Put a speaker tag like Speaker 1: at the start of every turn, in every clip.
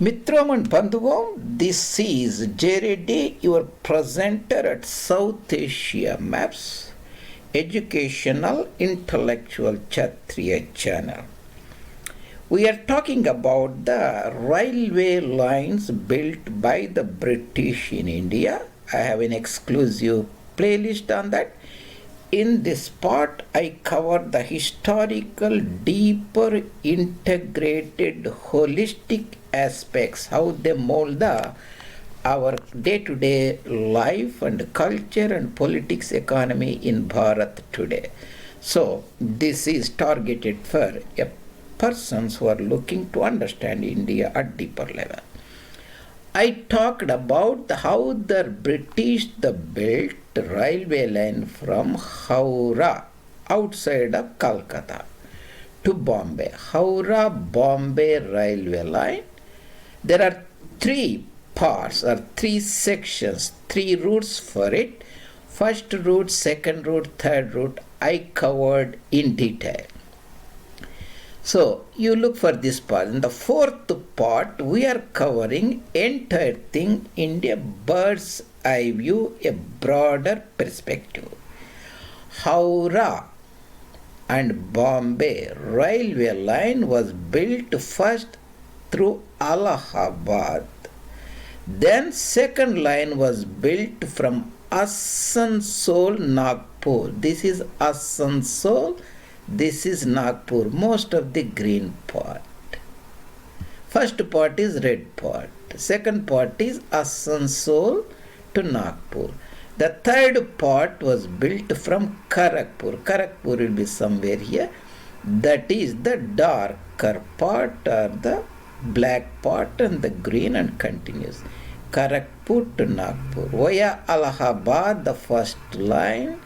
Speaker 1: Mitram and Bandhuvam, this is Reddy, your presenter at South Asia Maps, Educational Intellectual Kshatriya channel. We are talking about the railway lines built by the British in India. I have an exclusive playlist on that. In this part, I cover the historical, deeper, integrated, holistic aspects, how they mold our day-to-day life and culture and politics economy in Bharat today. So, this is targeted for persons who are looking to understand India at deeper level. I talked about how the British built railway line from Howrah, outside of Calcutta, to Bombay. Howrah Bombay railway line. There are three parts or three sections, three routes for it. First route, second route, third route I covered in detail. So you look for this part. In the fourth part, we are covering entire thing in a bird's eye view, a broader perspective. Howrah and Bombay railway line was built first through Allahabad. Then second line was built from Asansol, Nagpur. This is Asansol. This is Nagpur, most of the green part. First part is red part. Second part is Asansol to Nagpur. The third part was built from Kharagpur. Kharagpur will be somewhere here. That is the darker part or the black part and the green and continues. Kharagpur to Nagpur. Via Allahabad, the first line,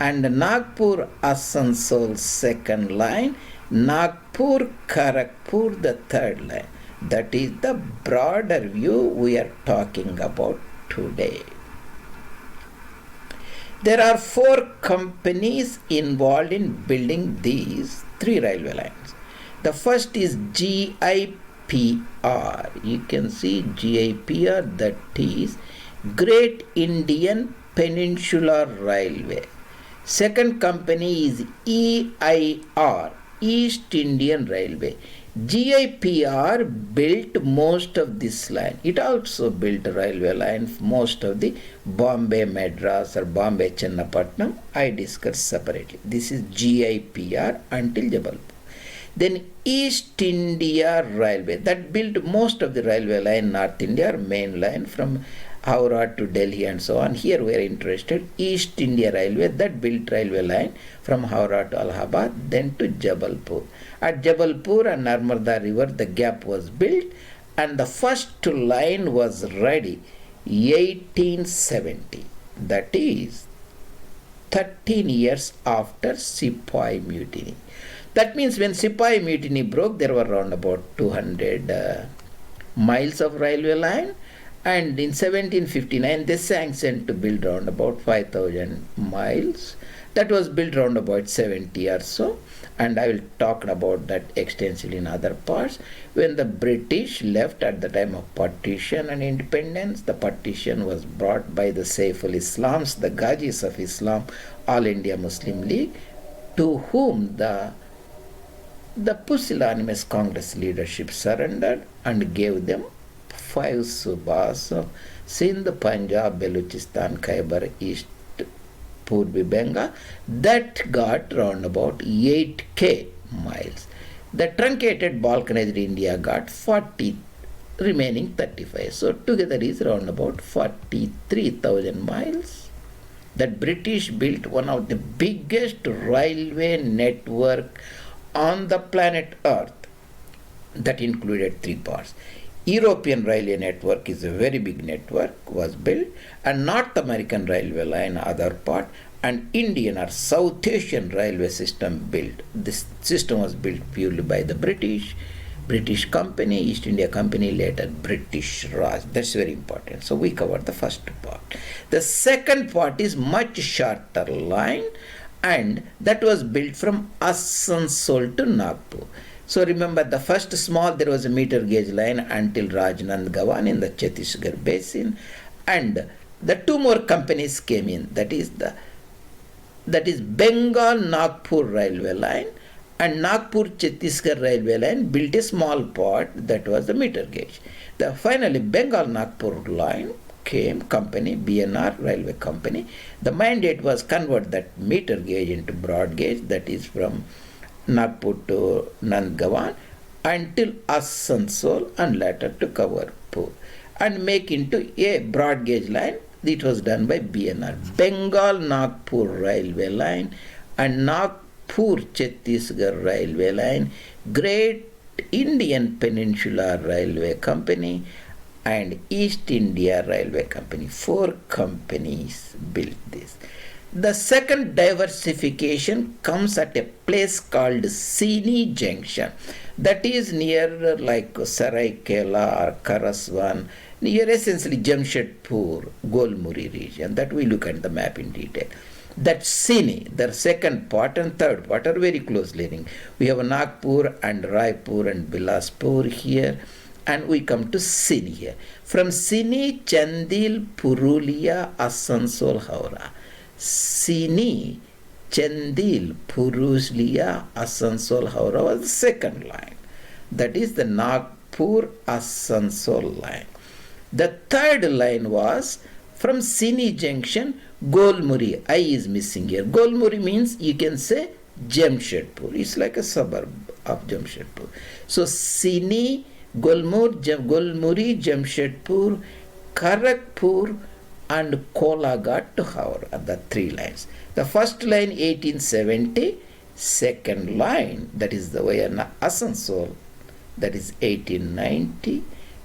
Speaker 1: and Nagpur Asansol second line, Nagpur Kharagpur the third line. That is the broader view we are talking about today. There are four companies involved in building these three railway lines. The first is GIPR. You can see GIPR, that is Great Indian Peninsular Railway. Second company is EIR, East Indian Railway. GIPR built most of this line. It also built a railway line for most of the Bombay Madras or Bombay Chennapatnam. I discussed separately. This is GIPR until Jabalpur. Then East India Railway, that built most of the railway line, North India, main line from Howrah to Delhi and so on. Here we are interested. East India Railway, that built railway line from Howrah to Allahabad, then to Jabalpur. At Jabalpur and Narmada River, the gap was built, and the first line was ready 1870. That is 13 years after Sepoy Mutiny. That means when Sepoy Mutiny broke, there were around about 200 miles of railway line. And in 1759, they sanctioned to build around about 5,000 miles. That was built around about 70 or so. And I will talk about that extensively in other parts. When the British left at the time of partition and independence, the partition was brought by the Saiful Islams, the Ghazis of Islam, All India Muslim League, to whom the pusillanimous Congress leadership surrendered and gave them 5 subas of Sindh, Punjab, Baluchistan, Khyber, East, Purbi Bengal. That got round about 8k miles. The truncated balkanized India got 40, remaining 35. So together is around about 43,000 miles. That British built one of the biggest railway network on the planet Earth. That included three parts. European railway network is a very big network, was built, and North American railway line, other part, and Indian or South Asian railway system built. This system was built purely by the British Company, East India Company, later British Raj. That's very important. So we covered the first part. The second part is much shorter line, and that was built from Asansol to Nagpur. So remember, the first small, there was a meter gauge line until Rajnandgaon in the Chhattisgarh basin, and the two more companies came in. That is Bengal Nagpur railway line and Nagpur Chhattisgarh railway line built a small part that was the meter gauge. Finally, Bengal Nagpur line came, company, BNR railway company. The mandate was convert that meter gauge into broad gauge, that is from Nagpur to Nandgaon until Asansol and later to Kavarpur, and make into a broad gauge line. It was done by BNR, Bengal Nagpur railway line and Nagpur Chhattisgarh railway line, Great Indian Peninsula Railway Company and East India Railway Company. 4 companies built this. The second diversification comes at a place called Sini Junction, that is near like Saraikela or Karaswan, near essentially Jamshedpur, Golmuri region. That we look at the map in detail. That Sini, the second part and third part are very closely linked. We have Nagpur and Raipur and Bilaspur here, and we come to Sini here. From Sini, Chandil, Purulia, Asansol, Howrah. Sini, Chandil, Purulia, Asansol, Howrah was the second line. That is the Nagpur Asansol line. The third line was from Sini Junction, Golmuri. I is missing here. Golmuri means you can say Jamshedpur. It's like a suburb of Jamshedpur. So Sini, Golmuri, Jamshedpur, Kharagpur, and Kolaghat to Howrah, the 3 lines. The first line 1870, second line, that is the way Asansol, that is 1890.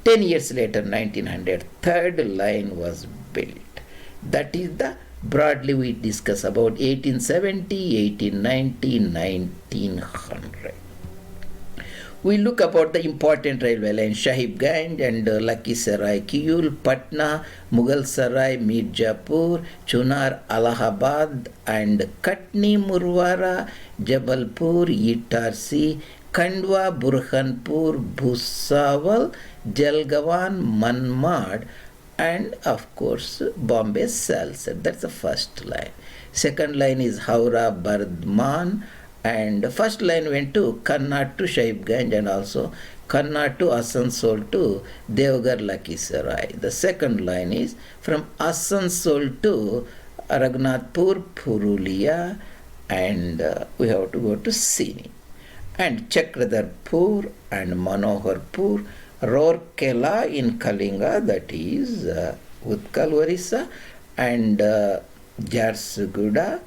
Speaker 1: 10 years later, 1900, third line was built. That is the broadly we discuss about 1870, 1890, 1900. We look about the important railway lines, Sahibganj and Lakhisarai, Kiul, Patna, Mughal Sarai, Mirzapur, Chunar, Allahabad, and Katni, Murwara, Jabalpur, Itarsi, Khandwa, Burhanpur, Bhusawal, Jalgaon, Manmad, and of course Bombay Salsette. That's the first line. Second line is Howrah Bardman, and the first line went to Kannad to Sahibganj and also Kannad to Asansol to Devgarh Lakhisarai. The second line is from Asansol to Raghunathpur, Purulia, and we have to go to Sini. And Chakradarpur and Manoharpur, Rourkela in Kalinga, that is Utkal, Orissa, and Jharsuguda,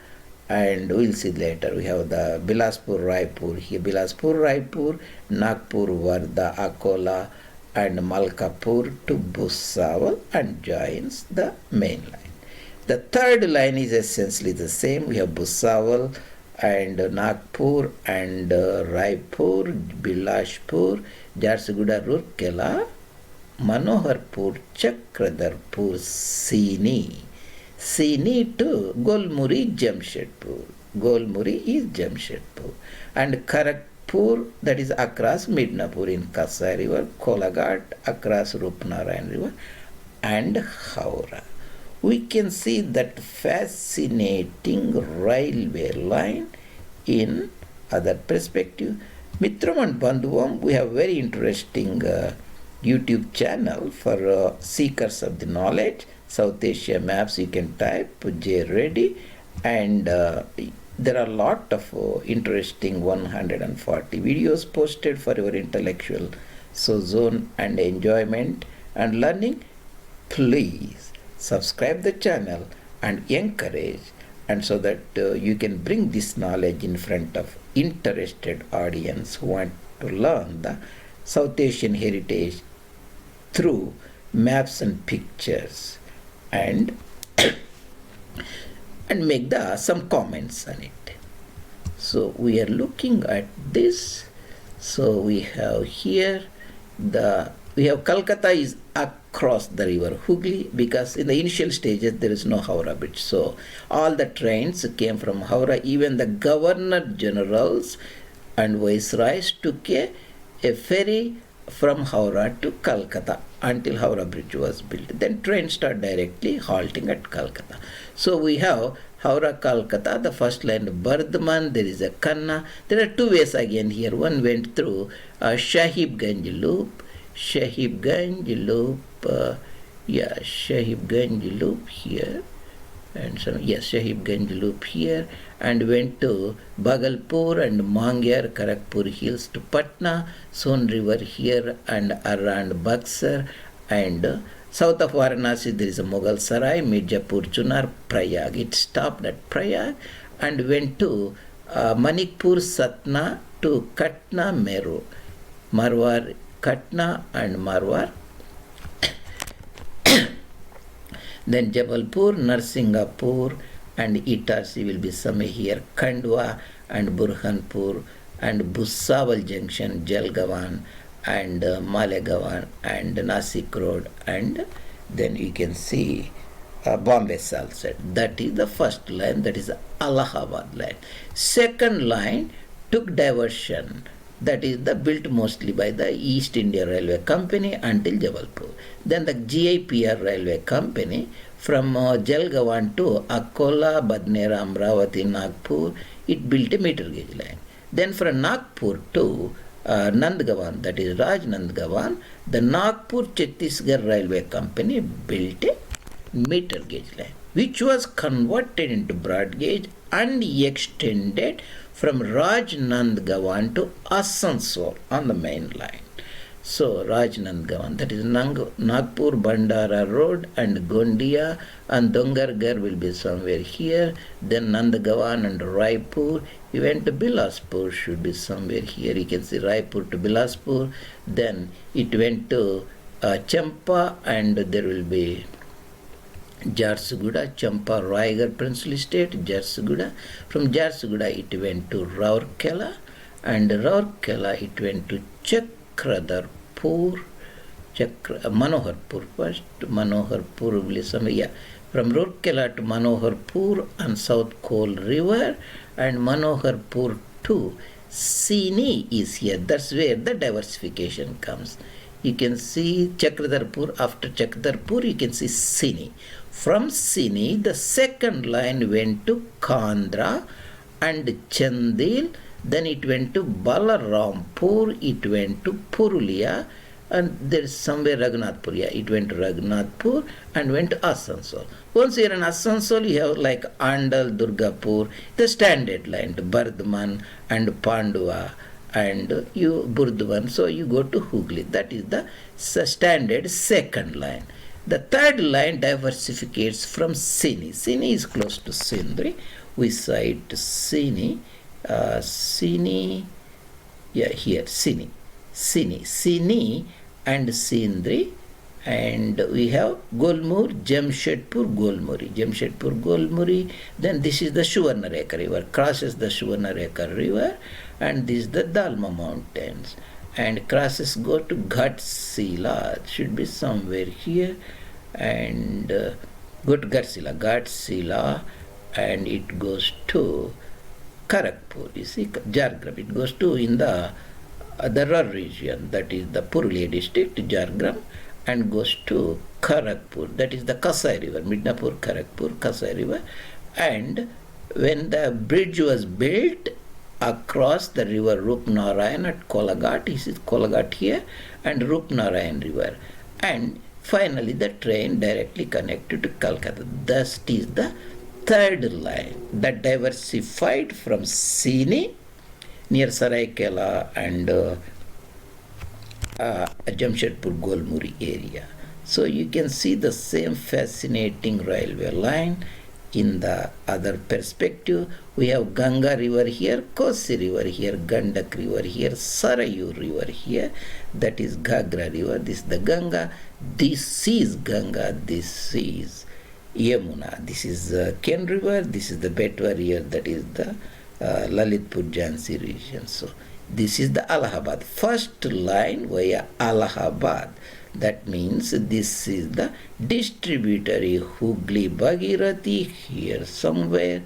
Speaker 1: and we'll see later. We have the Bilaspur, Raipur here, Bilaspur, Raipur, Nagpur, Wardha, Akola, and Malkapur to Bhusawal, and joins the main line. The third line is essentially the same. We have Bhusawal and Nagpur and Raipur, Bilashpur, Jharsuguda, Rourkela, Manoharpur, Chakradarpur, Sini. Sini to Golmuri, Jamshedpur. Golmuri is Jamshedpur. And Kharagpur, that is across Midnapur in Kasai River, Kolaghat across Rupnarayan River, and Howrah. We can see that fascinating railway line in other perspective. Mitram and Bandhuvam, we have very interesting YouTube channel for seekers of the knowledge. South Asia maps, you can type J. Reddy, and there are a lot of interesting 140 videos posted for your intellectual sojourn and enjoyment and learning. Please subscribe the channel and encourage, and so that you can bring this knowledge in front of interested audience who want to learn the South Asian heritage through maps and pictures, and make some comments on it. So we are looking at this. So we have here we have Calcutta is across the river Hooghly, because in the initial stages there is no Howrah Bridge. So all the trains came from Howrah. Even the governor generals and viceroys took a ferry from Howrah to Calcutta until Howrah Bridge was built. Then trains start directly halting at Calcutta. So we have Howrah Calcutta, the first line Bardhaman, there is a Kanna. There are two ways again here. One went through Sahibganj loop, Sahibganj loop here. And so, yes, Sahibganj loop here, and went to Bhagalpur and Mangyar, Karakpur hills to Patna, Son river here and around Buxar, and south of Varanasi there is a Mughal Sarai, Mirzapur, Chunar, Prayag. It stopped at Prayag and went to Manikpur, Satna to Katna, Meru, Marwar, Katna and Marwar. Then Jabalpur, Narsingapur and Itarsi will be somewhere here, Khandwa and Burhanpur and Bhusawal Junction, Jalgaon and Malegaon and Nasik Road, and then you can see Bombay Salsette. That is the first line, that is the Allahabad line. Second line took diversion, that is the built mostly by the East India Railway Company until Jabalpur. Then the GIPR Railway Company from Jalgaon to Akola, Badnera, Amravati, Nagpur, it built a meter gauge line. Then from Nagpur to Nandgaon, that is Rajnandgaon, the Nagpur Chhattisgarh Railway Company built a meter gauge line, which was converted into broad gauge and extended from Rajnandgaon to Asansol on the main line. So Rajnandgaon, that is Nagpur Bandara Road and Gondia, and Dongargarh will be somewhere here. Then Nandgaon and Raipur. You went to Bilaspur, should be somewhere here. You can see Raipur to Bilaspur. Then it went to Champa, and there will be Jharsuguda, Champa, Raigarh, Princely State, Jharsuguda. From Jharsuguda it went to Rourkela, and Rourkela it went to Chakradarpur, Manoharpur first, Manoharpur will be somewhere, yeah. From Rourkela to Manoharpur on South Cole River, and Manoharpur to Sini is here. That's where the diversification comes. You can see Chakradarpur, after Chakradarpur you can see Sini. From Sini, the second line went to Kandra and Chandil, then it went to Balarampur, it went to Purulia, and there is somewhere Raghunathpur, yeah, it went to Raghunathpur and went to Asansol. Once you're in Asansol, you have like Andal, Durgapur, the standard line to Bardhaman and Pandua, and you Burdwan, so you go to Hooghly. That is the standard second line. The third line diversificates from Sini. Sini is close to Sindri. We cite Sini, yeah, here Sini and Sindri, and we have Golmur, Jamshedpur, Golmuri. Then this is the Suvarnareka river, crosses the Suvarnareka river, and this is the Dalma mountains, and crosses go to Ghatsila, should be somewhere here, and go to Ghatsila, and it goes to Karakpur, you see, Jhargram, it goes to in the Rural region, that is the Purulia district, Jhargram, and goes to Karakpur, that is the Kasai river, Midnapur, Karakpur, Kasai river. And when the bridge was built across the river Rupnarayan at Kolaghat, this is Kolaghat here, and Rupnarayan river, and finally the train directly connected to Calcutta. Thus it is the third line that diversified from Sini near Saraikela and Jamshedpur Golmuri area. So you can see the same fascinating railway line in the other perspective. We have Ganga river here, Kosi river here, Gandak river here, Sarayu river here, that is Ghagra river, this is the Ganga, this is Ganga, this is Yamuna, this is Ken river, this is the Betwa river, that is the Lalitpur Jhansi region. So this is the Allahabad, first line via Allahabad. That means this is the distributary Hooghly Bhagirathi here somewhere,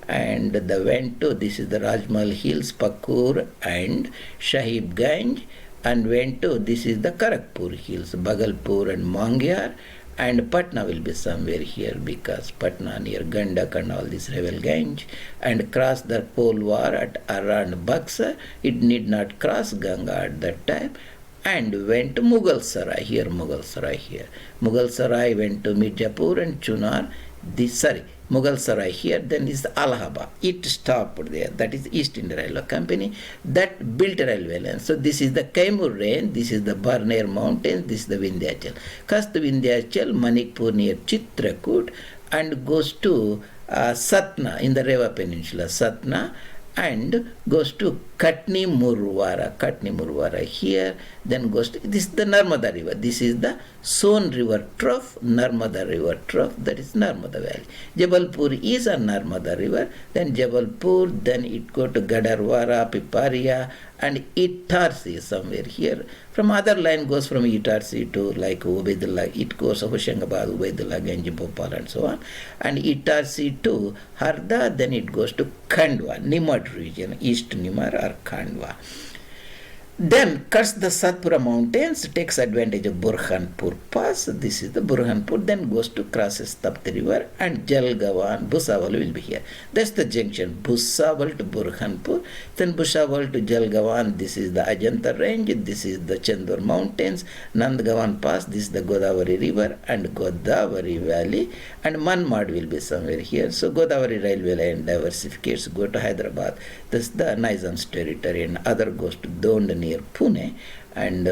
Speaker 1: and the went to, this is the Rajmal Hills, Pakur and Shahibganj, and went to, this is the Karakpur Hills, Bhagalpur and Mangyar, and Patna will be somewhere here because Patna near Gandak and all this Revelganj, and cross the Pole War at around Buxar. It need not cross Ganga at that time, and went to Mughal Sarai here, Mughal Sarai here. Mughal Sarai went to Mirzapur and Chunar. Mughal Sarai here, then is the Allahabad. It stopped there. That is East India Railway Company that built railway line. So this is the Kaimur range, this is the Barner Mountains, this is the Vindhyachal. Comes to Vindhyachal, Manikpur near Chitrakoot, and goes to Satna in the Reva Peninsula, Satna, and goes to Katni Murwara here, then goes to, this is the Narmada River, this is the Son River trough, Narmada River trough, that is Narmada Valley. Jabalpur is a Narmada River, then Jabalpur, then it go to Gadarwara, Piparia, and Itarsi somewhere here. From other line goes from Itarsi to like Ubaidullah, it goes to Hoshangabad, Ubaidullah, Ganj, Bhopal and so on, and Itarsi to Harda, then it goes to Khandwa, Nimad region, East Nimar or Khandwa. Then cuts the Satpura mountains, takes advantage of Burhanpur Pass. This is the Burhanpur, then goes to crosses Tapti River, and Jalgaon, Bhusawal will be here. That's the junction, Bhusawal to Burhanpur, then Bhusawal to Jalgaon. This is the Ajanta range, this is the Chandur mountains, Nandgaon Pass, this is the Godavari River and Godavari Valley, and Manmad will be somewhere here. So Godavari railway line diversificates, go to Hyderabad. This is the Nizam's territory, and other goes to Dond near Pune and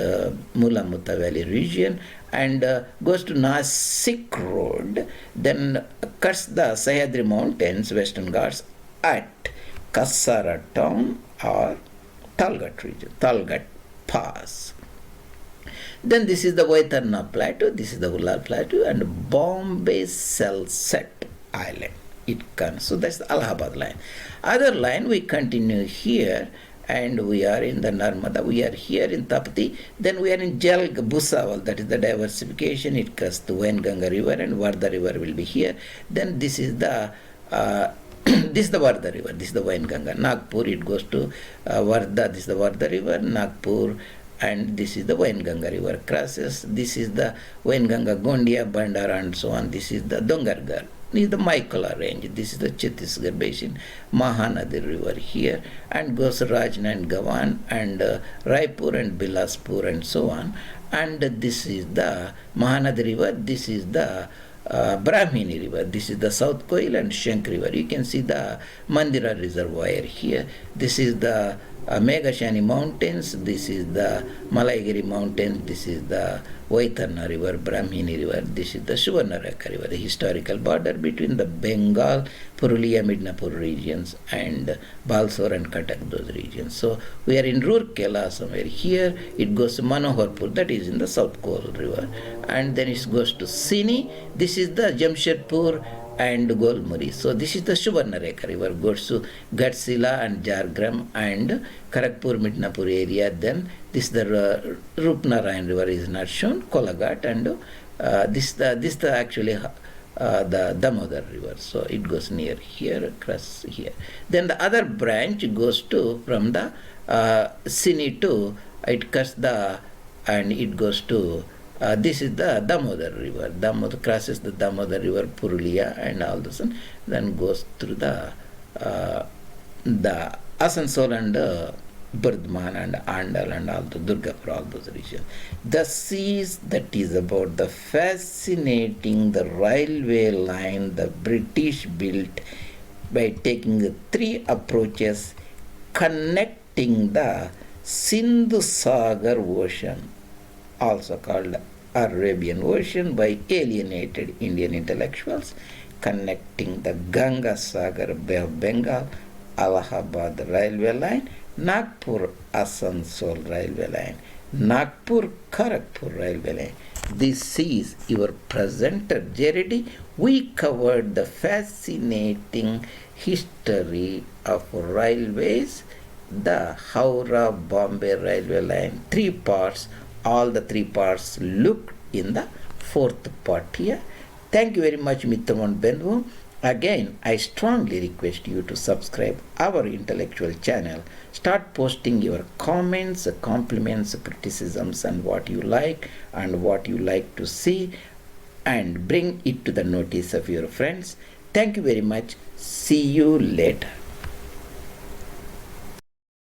Speaker 1: Mula Mutta Valley region, and goes to Nasik Road, then cuts the Sahyadri Mountains, Western Ghats at Kassara town or Talgat region, Talgat Pass. Then this is the Vaitarna Plateau, this is the Ullal Plateau, and Bombay Salsette Island. It comes. So that's the Allahabad line. Other line we continue here, and we are in the Narmada, we are here in Tapti, then we are in Jalg Bhusawal, that is the diversification. It cuts to Wainganga River, and Varda River will be here. Then this is the this is the Varda River, this is the Wainganga. Nagpur, it goes to Varda, this is the Varda River, Nagpur, and this is the Wainganga River crosses. This is the Wainganga, Gondia, Bandara and so on. This is the Dongargarh. This is the Maikola range, this is the Chhattisgarh basin, Mahanadi River here, and goes Rajna and Gawan, and Raipur and Bilaspur and so on. And this is the Mahanadi River, this is the Brahmini River, this is the South Koil and Shank River. You can see the Mandira Reservoir here. This is the Meghashani Mountains, this is the Malaigiri Mountains, this is the Vaitarna River, Brahmini River, this is the Suvarnareka River, the historical border between the Bengal, Purulia, Midnapur regions, and Balsor and Cuttack, those regions. So we are in Rourkela somewhere here. It goes to Manoharpur, that is in the South Koil River, and then it goes to Sini. This is the Jamshedpur and Golmuri. So this is the Suvarnareka River, goes to Gatsila and Jargram and Karakpur, Midnapur area. Then this the Rupnarayan River is not shown, Kolagat, and this the actually the Damodar River. So it goes near here, across here. Then the other branch goes to from the Sini to, it cuts the, and it goes to this is the Damodar River. Damodar crosses the Damodar River, Purulia and all this, and then goes through the Asansol and Burdman and Andal and all the Durgapur, all those regions. The seas, that is about the fascinating the railway line the British built by taking the three approaches connecting the Sindhu Sagar Ocean, also called Arabian Ocean by alienated Indian intellectuals, connecting the Ganga Sagar Bay of Bengal, Allahabad railway line, Nagpur Asansol railway line, Nagpur Kharagpur railway line. This is your presenter Reddy. We covered the fascinating history of railways, the Howrah Bombay railway line, 3 parts. All the 3 parts looked in the 4th part here. Thank you very much, Mittamon Benvu. Again, I strongly request you to subscribe our intellectual channel. Start posting your comments, compliments, criticisms, and what you like and what you like to see, and bring it to the notice of your friends. Thank you very much. See you later.